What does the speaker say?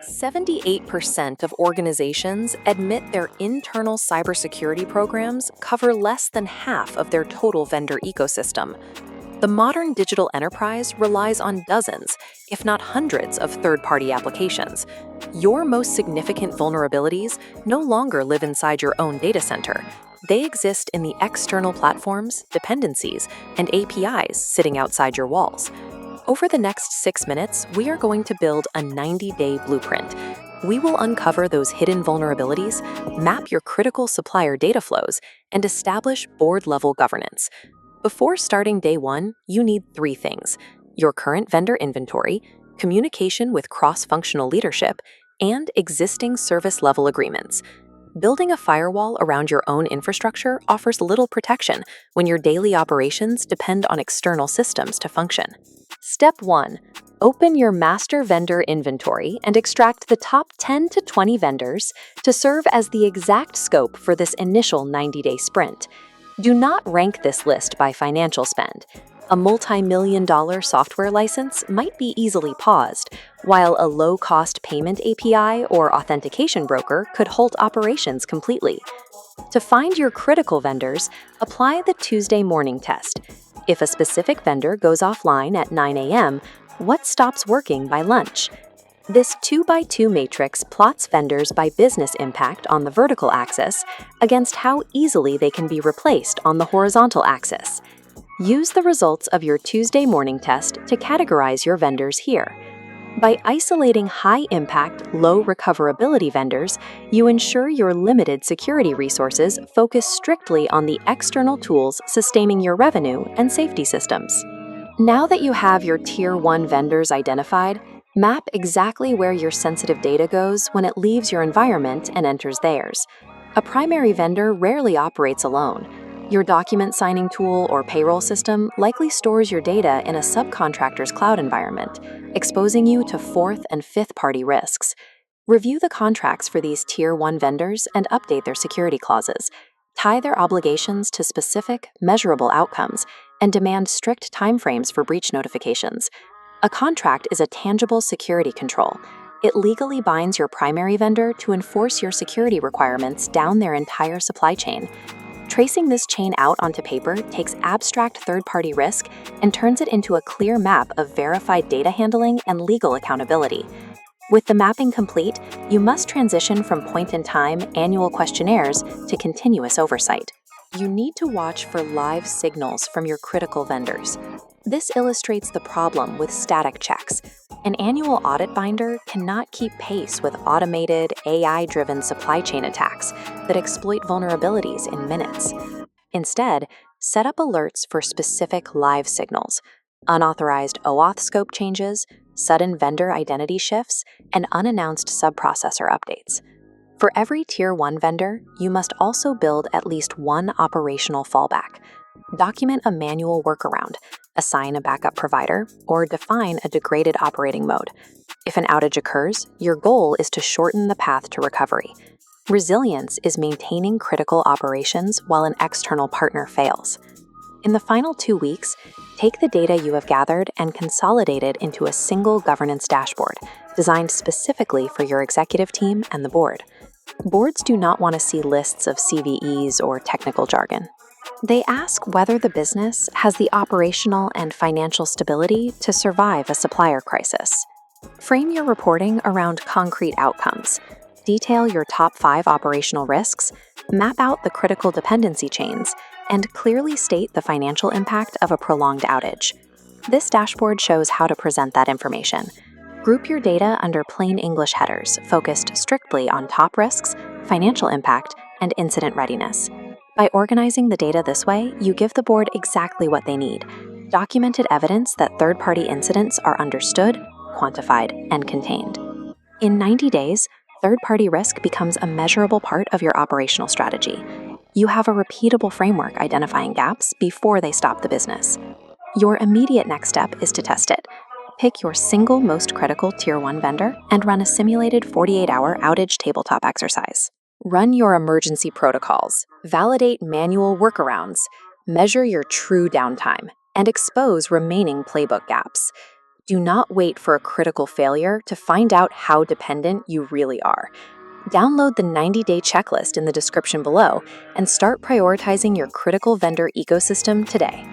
78% of organizations admit their internal cybersecurity programs cover less than half of their total vendor ecosystem. The modern digital enterprise relies on dozens, if not hundreds, of third-party applications. Your most significant vulnerabilities no longer live inside your own data center. They exist in the external platforms, dependencies, and APIs sitting outside your walls. Over the next 6 minutes, we are going to build a 90-day blueprint. We will uncover those hidden vulnerabilities, map your critical supplier data flows, and establish board-level governance. Before starting day one, you need 3 things: your current vendor inventory, communication with cross-functional leadership, and existing service-level agreements. Building a firewall around your own infrastructure offers little protection when your daily operations depend on external systems to function. Step 1. Open your master vendor inventory and extract the top 10 to 20 vendors to serve as the exact scope for this initial 90-day sprint. Do not rank this list by financial spend. A multi-million-dollar software license might be easily paused, while a low-cost payment API or authentication broker could halt operations completely. To find your critical vendors, apply the Tuesday morning test. If a specific vendor goes offline at 9 a.m., what stops working by lunch? This 2x2 matrix plots vendors by business impact on the vertical axis against how easily they can be replaced on the horizontal axis. Use the results of your Tuesday morning test to categorize your vendors here. By isolating high-impact, low-recoverability vendors, you ensure your limited security resources focus strictly on the external tools sustaining your revenue and safety systems. Now that you have your Tier 1 vendors identified, map exactly where your sensitive data goes when it leaves your environment and enters theirs. A primary vendor rarely operates alone. Your document signing tool or payroll system likely stores your data in a subcontractor's cloud environment, exposing you to fourth and fifth-party risks. Review the contracts for these Tier 1 vendors and update their security clauses. Tie their obligations to specific, measurable outcomes, and demand strict timeframes for breach notifications. A contract is a tangible security control. It legally binds your primary vendor to enforce your security requirements down their entire supply chain. Tracing this chain out onto paper takes abstract third-party risk and turns it into a clear map of verified data handling and legal accountability. With the mapping complete, you must transition from point-in-time annual questionnaires to continuous oversight. You need to watch for live signals from your critical vendors. This illustrates the problem with static checks. An annual audit binder cannot keep pace with automated, AI-driven supply chain attacks that exploit vulnerabilities in minutes. Instead, set up alerts for specific live signals: unauthorized OAuth scope changes, sudden vendor identity shifts, and unannounced subprocessor updates. For every Tier 1 vendor, you must also build at least one operational fallback. Document a manual workaround, assign a backup provider, or define a degraded operating mode. If an outage occurs, your goal is to shorten the path to recovery. Resilience is maintaining critical operations while an external partner fails. In the final 2 weeks, take the data you have gathered and consolidate it into a single governance dashboard designed specifically for your executive team and the board. Boards do not want to see lists of CVEs or technical jargon. They ask whether the business has the operational and financial stability to survive a supplier crisis. Frame your reporting around concrete outcomes. Detail your top 5 operational risks, map out the critical dependency chains, and clearly state the financial impact of a prolonged outage. This dashboard shows how to present that information. Group your data under plain English headers focused strictly on top risks, financial impact, and incident readiness. By organizing the data this way, you give the board exactly what they need: documented evidence that third-party incidents are understood, quantified, and contained. In 90 days, third-party risk becomes a measurable part of your operational strategy. You have a repeatable framework identifying gaps before they stop the business. Your immediate next step is to test it. Pick your single most critical Tier 1 vendor and run a simulated 48-hour outage tabletop exercise. Run your emergency protocols, validate manual workarounds, measure your true downtime, and expose remaining playbook gaps. Do not wait for a critical failure to find out how dependent you really are. Download the 90-day checklist in the description below and start prioritizing your critical vendor ecosystem today.